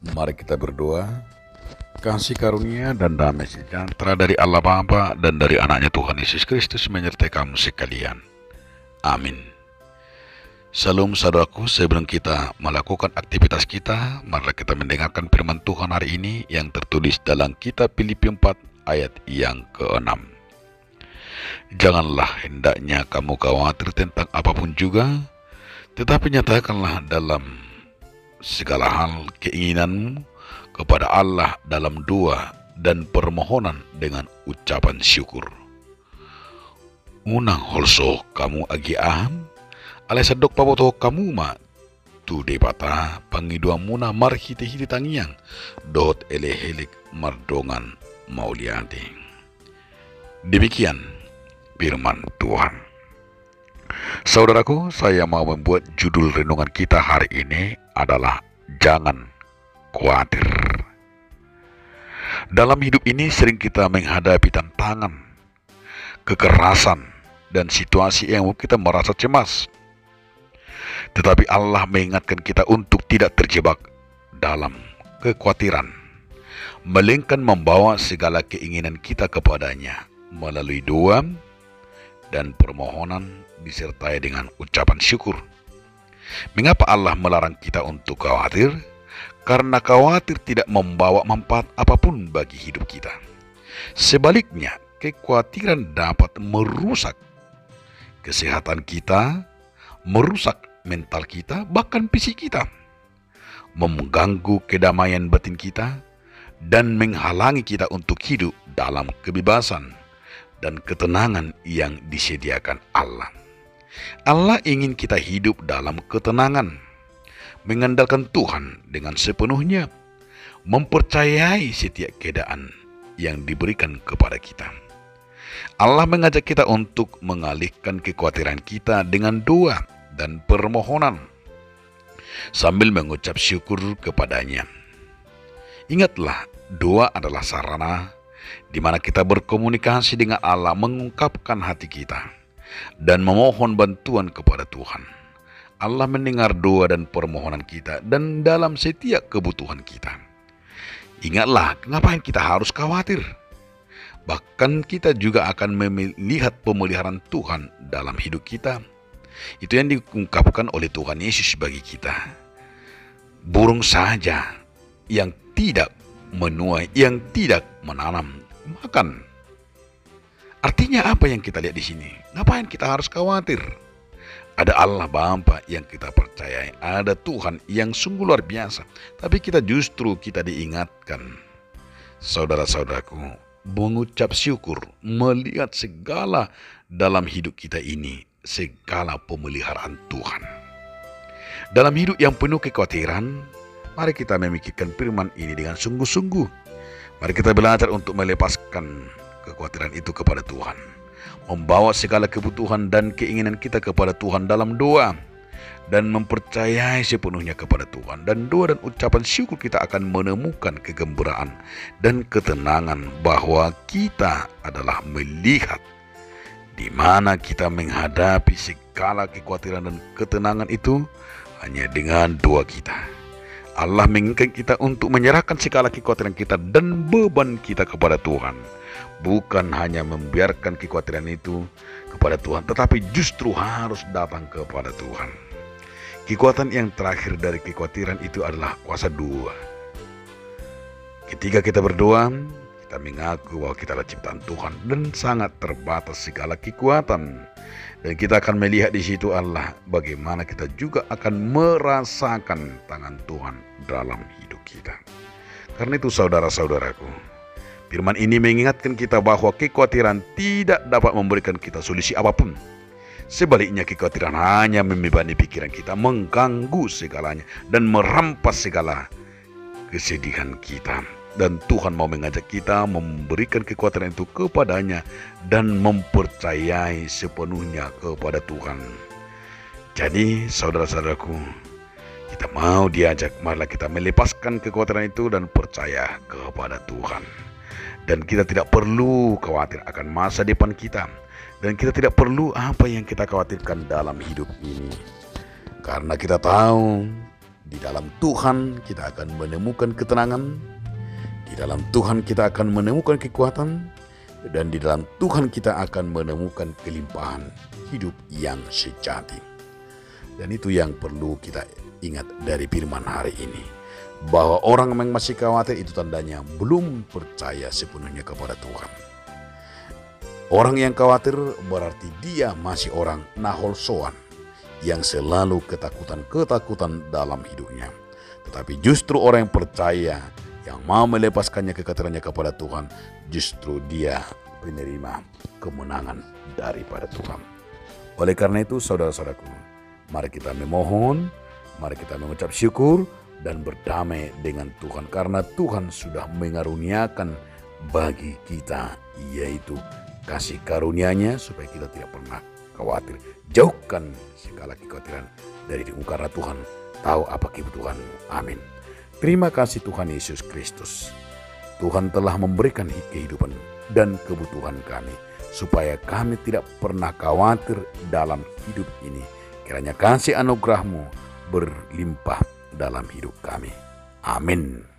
Mari kita berdoa. Kasih karunia dan damai sejahtera dari Allah Bapa dan dari anaknya Tuhan Yesus Kristus menyertai kamu sekalian. Amin. Salam saudaraku, sebelum kita melakukan aktivitas kita, mari kita mendengarkan firman Tuhan hari ini yang tertulis dalam kitab Filipi 4 ayat yang ke-6. Janganlah hendaknya kamu khawatir tentang apapun juga, tetapi nyatakanlah dalam segala hal keinginanmu kepada Allah dalam doa dan permohonan dengan ucapan syukur. Unang holso kamu agi aham, alai sadok paboto kamu ma tu debata pangidua muna marhiti-hiti tangiang dot elehelik mardongan mauliati. Demikian firman Tuhan. Saudaraku, saya mau membuat judul renungan kita hari ini adalah jangan khawatir. Dalam hidup ini sering kita menghadapi tantangan, kekerasan, dan situasi yang membuat kita merasa cemas. Tetapi Allah mengingatkan kita untuk tidak terjebak dalam kekhawatiran, melainkan membawa segala keinginan kita kepadanya melalui doa dan permohonan disertai dengan ucapan syukur. Mengapa Allah melarang kita untuk khawatir? Karena khawatir tidak membawa manfaat apapun bagi hidup kita. Sebaliknya, kekhawatiran dapat merusak kesehatan kita, merusak mental kita, bahkan fisik kita, mengganggu kedamaian batin kita, dan menghalangi kita untuk hidup dalam kebebasan dan ketenangan yang disediakan Allah. Allah ingin kita hidup dalam ketenangan, mengandalkan Tuhan dengan sepenuhnya, mempercayai setiap keadaan yang diberikan kepada kita. Allah mengajak kita untuk mengalihkan kekhawatiran kita dengan doa dan permohonan, sambil mengucap syukur kepadanya. Ingatlah, doa adalah sarana di mana kita berkomunikasi dengan Allah, mengungkapkan hati kita, dan memohon bantuan kepada Tuhan. Allah mendengar doa dan permohonan kita dan dalam setiap kebutuhan kita. Ingatlah, ngapain kita harus khawatir? Bahkan kita juga akan melihat pemeliharaan Tuhan dalam hidup kita. Itu yang diungkapkan oleh Tuhan Yesus bagi kita. Burung saja yang tidak menuai, yang tidak menanam, makan. Artinya apa yang kita lihat di sini? Ngapain kita harus khawatir? Ada Allah Bapa yang kita percayai, ada Tuhan yang sungguh luar biasa. Tapi kita diingatkan, saudara-saudaraku, mengucap syukur, melihat segala dalam hidup kita ini, segala pemeliharaan Tuhan. Dalam hidup yang penuh kekhawatiran, mari kita memikirkan firman ini dengan sungguh-sungguh. Mari kita belajar untuk melepaskan kekhawatiran itu kepada Tuhan, membawa segala kebutuhan dan keinginan kita kepada Tuhan dalam doa, dan mempercayai sepenuhnya kepada Tuhan. Dan doa dan ucapan syukur kita akan menemukan kegembiraan dan ketenangan bahwa kita adalah melihat di mana kita menghadapi segala kekhawatiran dan ketenangan itu hanya dengan doa kita. Allah menginginkan kita untuk menyerahkan segala kekhawatiran kita dan beban kita kepada Tuhan. Bukan hanya membiarkan kekhawatiran itu kepada Tuhan, tetapi justru harus datang kepada Tuhan. Kekuatan yang terakhir dari kekhawatiran itu adalah kuasa doa. Ketika kita berdoa, kita mengaku bahwa kita adalah ciptaan Tuhan dan sangat terbatas segala kekuatan. Dan kita akan melihat di situ Allah bagaimana kita juga akan merasakan tangan Tuhan dalam hidup kita. Karena itu saudara-saudaraku, firman ini mengingatkan kita bahwa kekhawatiran tidak dapat memberikan kita solusi apapun. Sebaliknya, kekhawatiran hanya membebani pikiran kita, mengganggu segalanya, dan merampas segala kesedihan kita. Dan Tuhan mau mengajak kita memberikan kekhawatiran itu kepadanya dan mempercayai sepenuhnya kepada Tuhan. Jadi saudara-saudaraku, kita mau diajak, marilah kita melepaskan kekhawatiran itu dan percaya kepada Tuhan. Dan kita tidak perlu khawatir akan masa depan kita. Dan kita tidak perlu apa yang kita khawatirkan dalam hidup ini. Karena kita tahu Di dalam Tuhan kita akan menemukan ketenangan, di dalam Tuhan kita akan menemukan kekuatan, dan di dalam Tuhan kita akan menemukan kelimpahan hidup yang sejati. Dan itu yang perlu kita ingat dari firman hari ini, bahwa orang yang masih khawatir itu tandanya belum percaya sepenuhnya kepada Tuhan. Orang yang khawatir berarti dia masih orang naholsoan, yang selalu ketakutan dalam hidupnya. Tetapi justru orang yang percaya, yang mau melepaskannya kekhawatirannya kepada Tuhan, justru dia penerima kemenangan daripada Tuhan. Oleh karena itu saudara-saudaraku, mari kita memohon, mari kita mengucap syukur dan berdamai dengan Tuhan, karena Tuhan sudah mengaruniakan bagi kita, yaitu kasih karunia-Nya supaya kita tidak pernah khawatir. Jauhkan segala kekhawatiran dari dirimu, karena Tuhan tahu apa kebutuhanmu. Amin. Terima kasih Tuhan Yesus Kristus. Tuhan telah memberikan kehidupan dan kebutuhan kami, supaya kami tidak pernah khawatir dalam hidup ini. Kiranya kasih anugerah-Mu berlimpah dalam hidup kami. Amin.